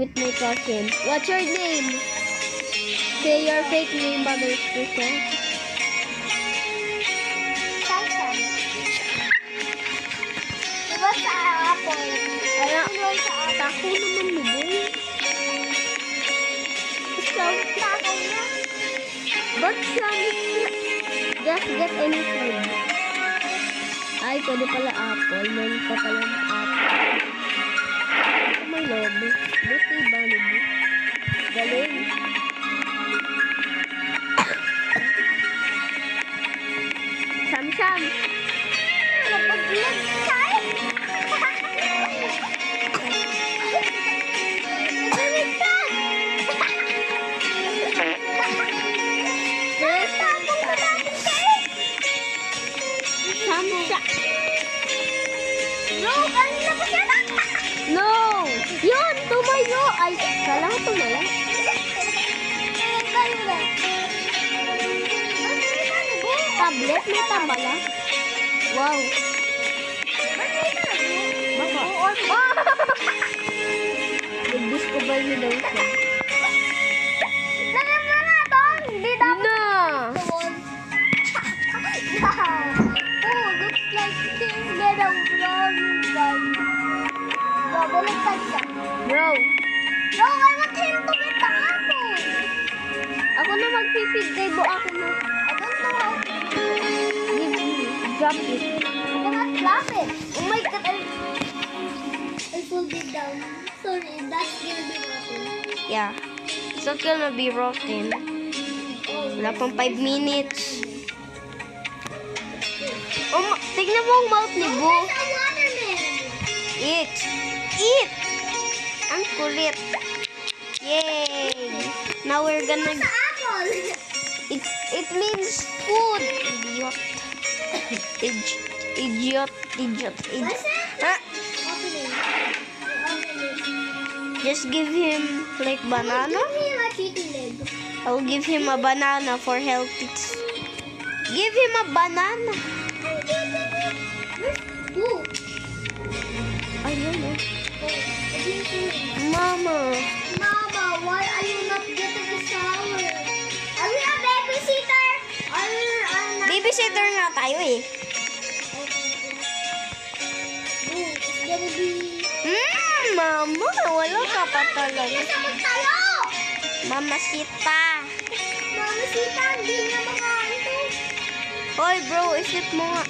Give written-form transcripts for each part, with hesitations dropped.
with my cousin. What's your name? Say your fake name, Mother Trisha. Tyson. Diba sa apple? Ano? Diba sa apple? Tako naman mo, boy. Tako niya. But just get any food. Ay, pwede pala apple. Meron pa pala ng apple. Ito may lobo. Gusto yung bunny mo. Galing. Sam-sam. Napag-nag-time? Sam-sam. Bro, kanina pa siya No! Yun! Tumayo! Ay, kala ko tumayo. Tablet? May tabala? Wow! Baka. Nag-discover niyo daw siya. Na! Bro! Ako na mag-feed kay Bo. Ako na. Give me. Drop it. Oh my god, I pulled it down. Sorry, that's gonna be rotten. Yeah. It's not gonna be rotten. Wala pang 5 minutes. Oh, tignan mo ang mouth ni Bo. There's a watermelon. Eat! Eat! Ang kulit. Yay! Now we're gonna... Sa apple. It means food. Idiot. Idiot. What's that? Ha? Open it. Open it. Just give him like banana. Give me a chicken leg. I'll give him a banana for health. Give him a banana. Ooh. Ayun oh. Oh, Mama. Mama, why are you not getting a shower? Are we a babysitter? Or Babysitter nga tayo eh. Ooh, it's gonna be... Mama. Wala ka pa talaga. Nasabot tayo! Mama Sita. Mama, sita, hindi niya makain to. Hoy bro, isip mo nga.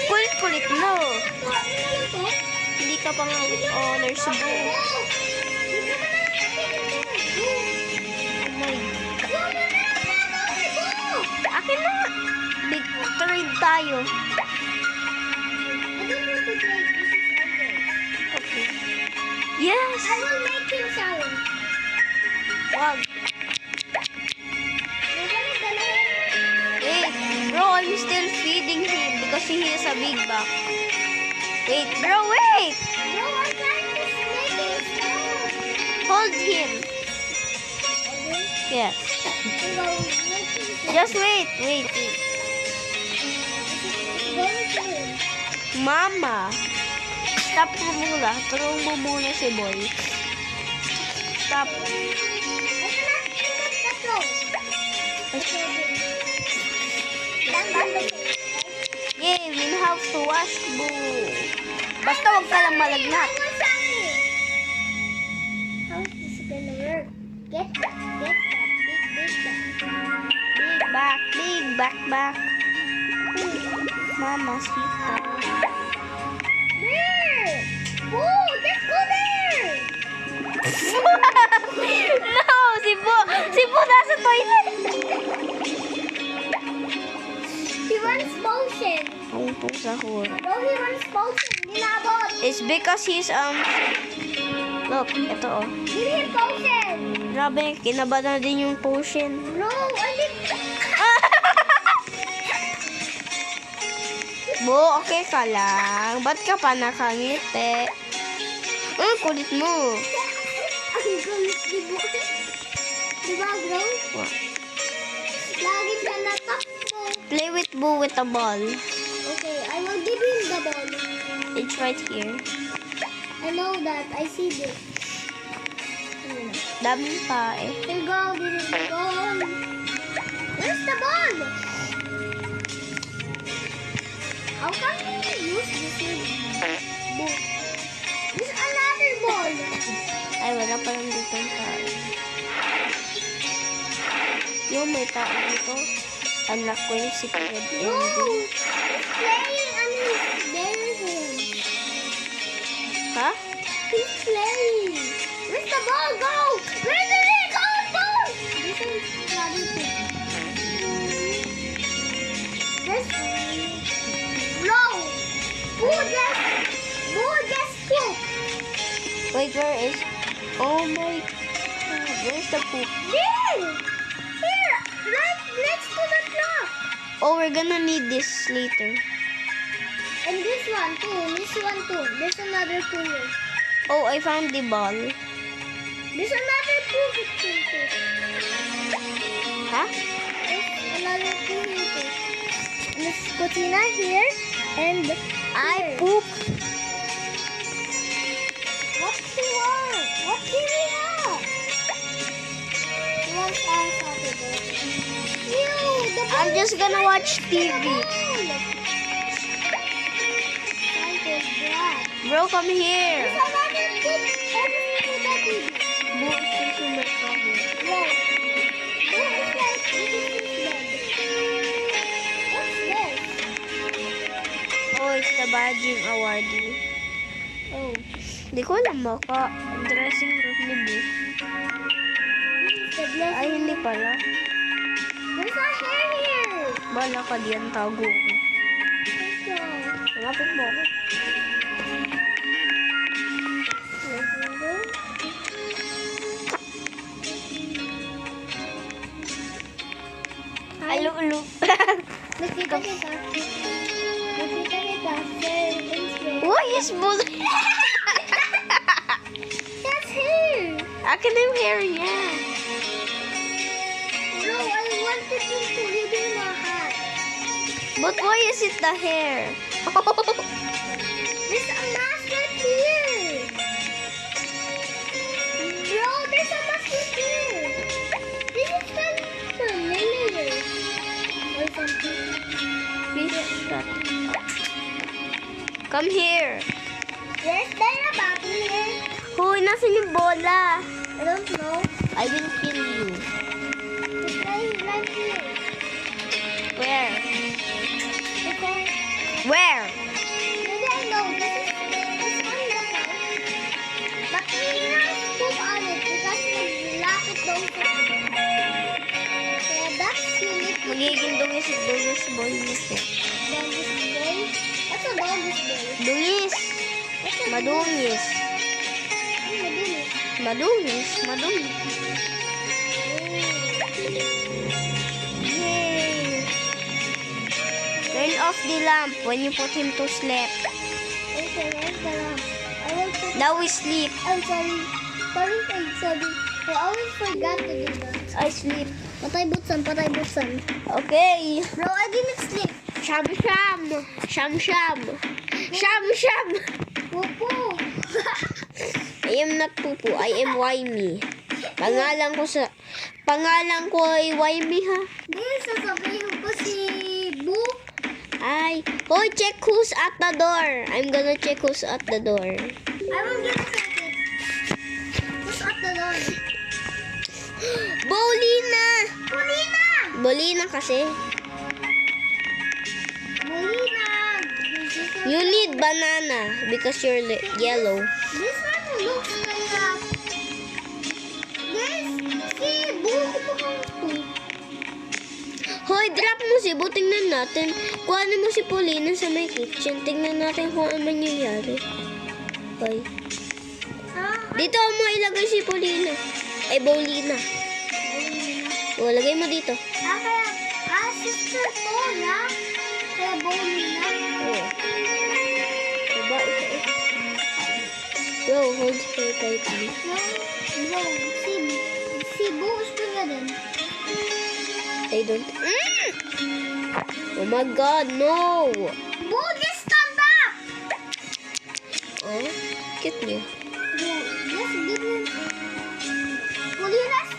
Kulit-kulit mo. Hindi ka pa nga with honors bro. Oh my. Akin na. Big trade tayo. Okay. Yes. I will make him shower. Wag. Wait, bro, I'm still feeding him because he has a big back. Wait, bro, wait. No, I'm trying to make him shower. Hold him. Yes. Just wait. Mama. Stop mo muna. Turong mo muna si Boy. Stop. Yay, we have to wash Boo. Basta wag ka lang malagnat. How is this gonna work? Get that big back. Big back. Mama, Sita. There! Oh, just go there! No, si Bo nasa toilet. He wants potion. Ang pusa ko. Bro, he wants potion. Ginabot. It's because he's look, ito oh. Give him potion. Grabe, kinaba na din yung potion. Bro, I need... Bo, okay ka lang. Ba't ka pa nakangiti? Kulit mo. Ang galit ni Bo. Diba, bro? What? Lagi siya natakbo. Play with Bo with a ball. Okay, I will give him the ball. It's right here. I know that. I see this. Daming pa eh. Here go, go. Where's the ball? How can we use this book? There's another ball. Ay, wala pa lang dito ang tao. Yung may tao dito. Anak ko yung si Fred No, Andy. he's playing and he's dancing. Ha? He's playing. Where's the ball? Go! Where did it go? Go! This is bloody thing. This no! Who just poop? Wait, where is... Oh my God. Where's the poop? There! Here! Right next to the clock. Oh, we're gonna need this later. And this one too. This one too. There's another pool here. Oh, I found the ball. There's another pool here too. Ha? There's another pool here too. Miss Kutina here and I poop. what do you want? What do we have? He wants our Saturday. Ew, the ball I'm just gonna watch TV. Bro, come here. There's another poop over to the TV. Book is in my cupboard. No. No, it's like this is dead. What's this? Oh, it's the badging awardee. Oh. Di ko alam mo ka. Dressing room ni B. This is the blessing. Ay, hindi pala. There's a hair here. Bala ka diyan, tago ko. Let's go. Malapit mo ako. Hi. Alo-alo. Nakita kita. Nakita kita. Why is bully? That's hair. Akin na yung hair niya. No, I wanted him to give him a hat. But why is it the hair? There's a mask right here. Bro, there's a mask right here. This is familiar. Or something. Please shut up. Come here. Yes, there a battery here. Hoy, nasan yung bola? I don't know. I will kill you. It's right here. Where? It's right. Where? Maybe I know. This is on the house. But we have poop on it because naglalapit daw sa kaya that's unique. Magiging dungis boy niya siya. Doggies boy. What's a doggies boy? Dungis. What's a Madungis. Madungis? Madungis. Madungis. Yay. Turn off the lamp when you put him to sleep. Okay, where's the lamp? I will put... Now we sleep. I'm sorry. Sorry. I always forgot to do that. I sleep. Patay butsan. Okay. Bro, I didn't sleep. Sham sham. Sham sham. Sham sham. Pupu. I am not Pupu. I am Wimey. Pangalan ko ay Wimey ha. Ngayon sasabihin ko si Bu. Ay. Hoy, check who's at the door. I'm gonna check who's at the door. I will get check it. Who's at the door? Bolina! Polina! Bolina kasi. Polina! You need banana because you're yellow. This one looks like a... This, si Bu, kumakain to. Hoy, drop mo si Bu. Tingnan natin. Kuhanin mo si Paulina sa may kitchen. Tingnan natin kung ano mangyayari. Hoy. Dito mo ilagay si Paulina. Ay, Paulina. O, lagay mo dito. Sister to, na? Kaya Paulina. Oo. Diba, isa. Yo, hold her tightly. No, si Bu, gusto niya din. I don't... Oh my God, no! Bu, just stand up! Oh, cute niya. Bu, just give him...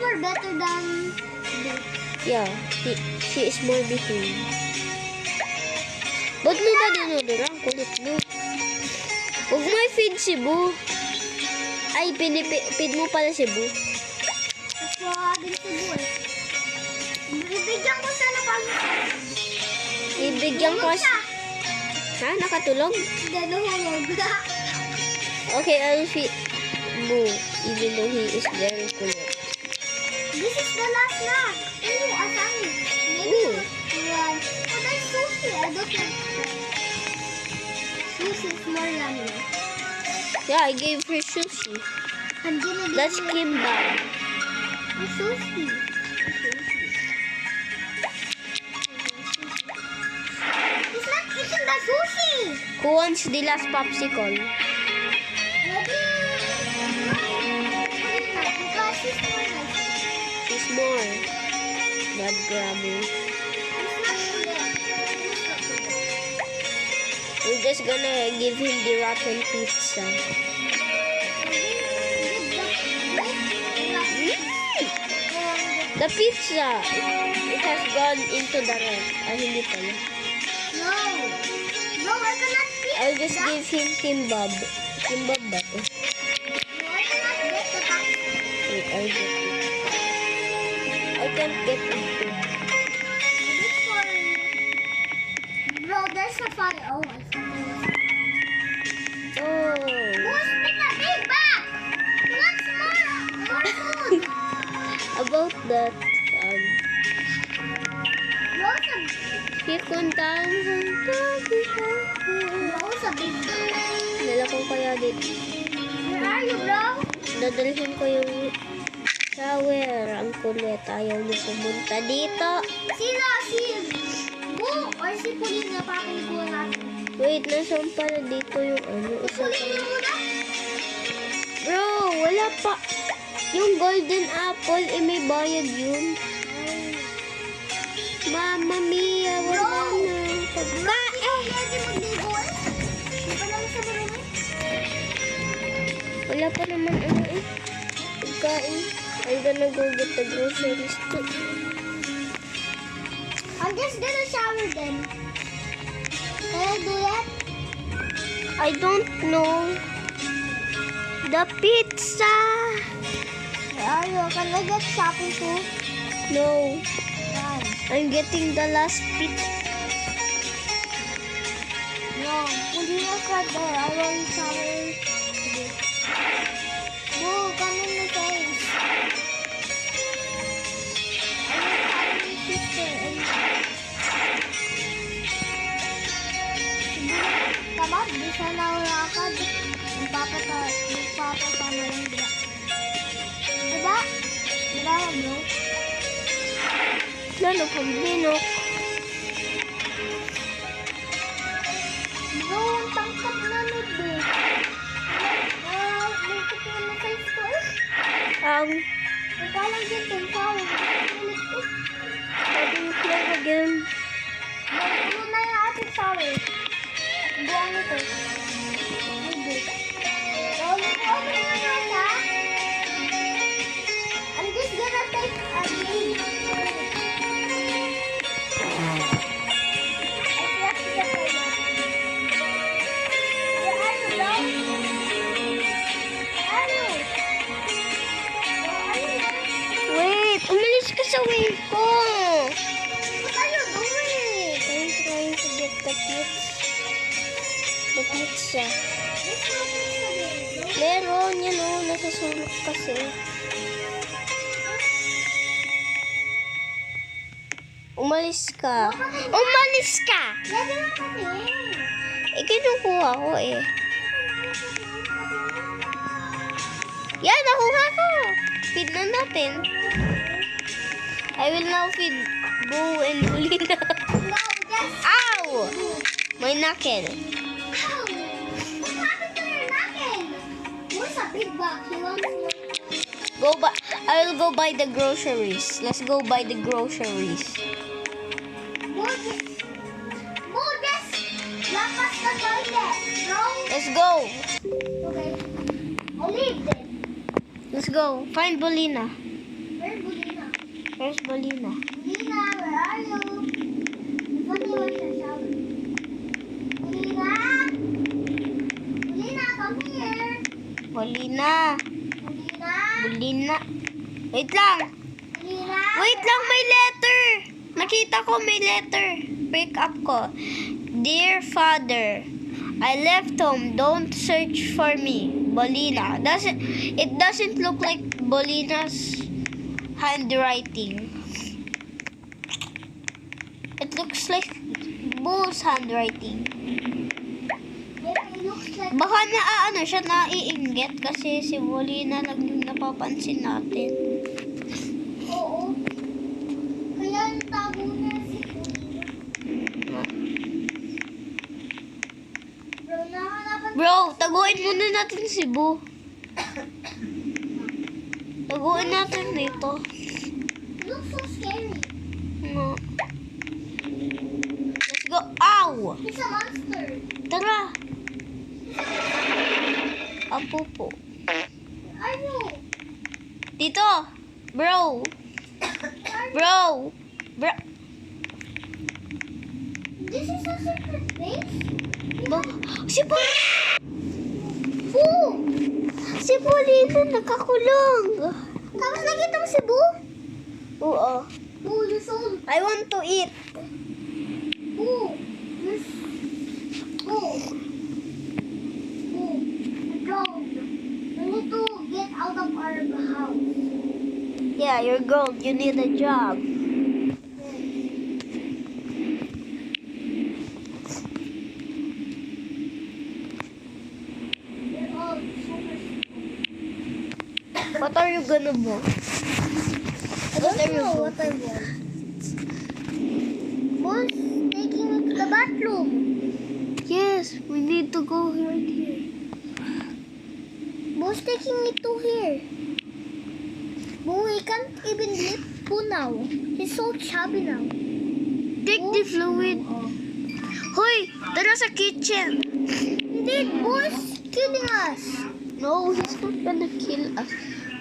more better than Blue. Yeah, she is more behaved. Ba't mo ba dinudura? Ang kulit mo. Huwag mo i-feed si Boo. Ay, feed mo pala si Boo. Din si Blue eh. Bibigyan ko siya ng pag-isip. Ibigyan ko siya. Ha? Nakatulog? Hindi, nahulog. Okay, I'll feed Boo. Even though he is very kulit. This is the last na. Ooh, asami. Maybe one. Oh, there's sushi. I don't like sushi is more yummy. Yeah, I gave her sushi. I'm gonna give That's you kimbap. sushi. He's not eating the sushi. Who wants the last popsicle? Maybe. Because he's more nice. She's more. Bad grabbing. He's not good. He's not good. We're just gonna give him the rotten pizza. The pizza! It has gone into the ref. Ay, hindi pala. No. No, I cannot eat I'll just that. give him kimbap. Kimbap ba to? No, I cannot get the box. Wait, I'll get it. I can't get it too. This for... Bro, there's a fire. Oh, I forgot. Oh. Who's been a big bag? He wants more food. About that, Bro's a, Pikuntang Bro's a big bag. Dala ko kaya dito. Where are you, bro? Dadalhin ko yung shower. Ang kulit. Ayaw niyo pumunta dito. Sino? Si Boo or si Pauline na papakuha natin? Wait, nasaan pala dito yung ano? Isa pa. Pauline muna? Bro, wala pa. Yung golden apple, may bayad yun. Mama mia, wala Bro! na. Pagkain. Pwede mag-ligo eh? Di pa naman sa marunong? Wala pa naman ano eh. Pagkain. I'm gonna go get the groceries too. I'm just gonna shower then. Can I do that? I don't know. The pizza. Where are you? Can I get shopping too? No. Why? I'm getting the last pizza. No, Pauline is right there. I will shower. Boo, come in the face. I will shower your sister and Tama, di siya naulakad. Magpapasama lang diba? Diba? Diba, bro? Lalo pambino. Bro, ang tangkap na nun, bro. Nakikip na na sa store. Nagkalang din itong shower. Ulit ko. Having play again. Puno na yung ating shower. Buwan ito. I'm just gonna take a leak. Wait, umalis ka sa way ko. What are you doing? I'm trying to get the pizza. The pizza. Let's go again. Meron, yan o. Nasa sulok kasi. Umalis ka. Umalis ka! Lagi lang kami. Kinukuha ko eh. Yan, nakuha ko. Feed na natin. I will now feed Boo and Bulina. No, just Ow! My knuckle. Ow! What happened to your napkin? Where's a big box? You want more? Go buy. I will go buy the groceries. Let's go buy the groceries. Just lapas the toilet, bro. Let's go. Okay. I leave then. Let's go. Find Bulina. Where Where's Bulina? Where's Bolina? Bulina, where are you? Funny was your shower. Bulina? Bulina, come here. Bolina. Bulina? Bolina. Wait lang. Bulina? Wait lang, may letter. Nakita ko may letter. Pick up ko. Dear Father, I left home. Don't search for me. Bolina. It doesn't look like Bolina's handwriting. It looks like Bo's handwriting. Maybe it looks like... Baka siya naiinggit kasi si Bolina lang yung napapansin natin. Oo. Kaya tago niya si Bulina. Bro, nakahanapan... Bro, taguin muna natin si Bo. Taguin natin dito. It looks so scary. No. Let's go. Ow! He's a monster. Tara. Apo po. Where are you? Dito. Bro. Bro. Bro. This is a secret base? Si Bo. Boo! Si Bolina nakakulong. Tapos nakita mo si Boo? Oo. Boo, you're so... I want to eat. Boo! You're... Boo! Boo! Don't. We need to get out of our house. Yeah, you're gold. You need a job. We're all super... What are you gonna do? I don't know what I want. Boo's taking me to the bathroom. Yes, we need to go right here. Boo's taking me to here. Boo, he can't even lift Boo now. He's so chubby now. Take the fluid. Hoy, tara sa kitchen. Indeed, Boo's killing us. No, he's not gonna kill us.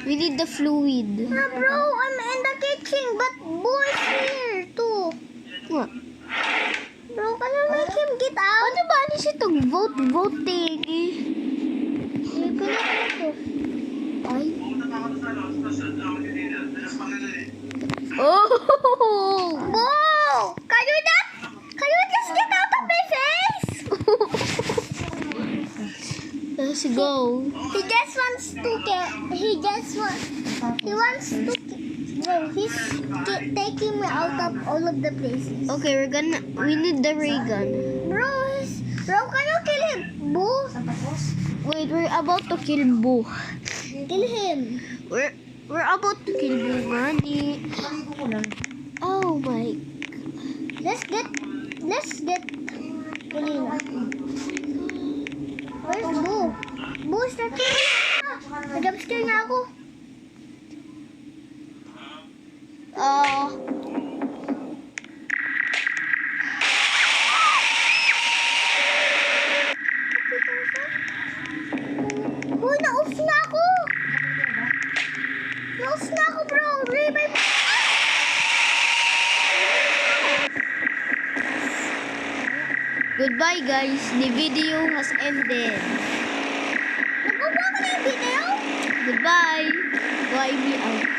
We need the fluid. Ah, bro, I'm in the kitchen, but Boo is here too. What? Bro, can you make him get out? Ano ba alis itong voting? Hindi ko na ito. Ay. Oh! Boo! Can you just get out of my face? Let's go. He just wants to get, he wants to, bro, he's taking me out of all of the places. Okay, we need the ray gun. Bro, can you kill him? Boo? Wait, we're about to kill Boo. Kill him. We're about to kill Boo, Manny. Oh my. Let's get Polina. Where's Boo? Boo's not here. Nag-upstairs na ako. Uy, na-off na ako! Na-off na ako, bro! Revive! Goodbye, guys. The video has ended. Nagbawa ko na yung video? Goodbye. Bye me out.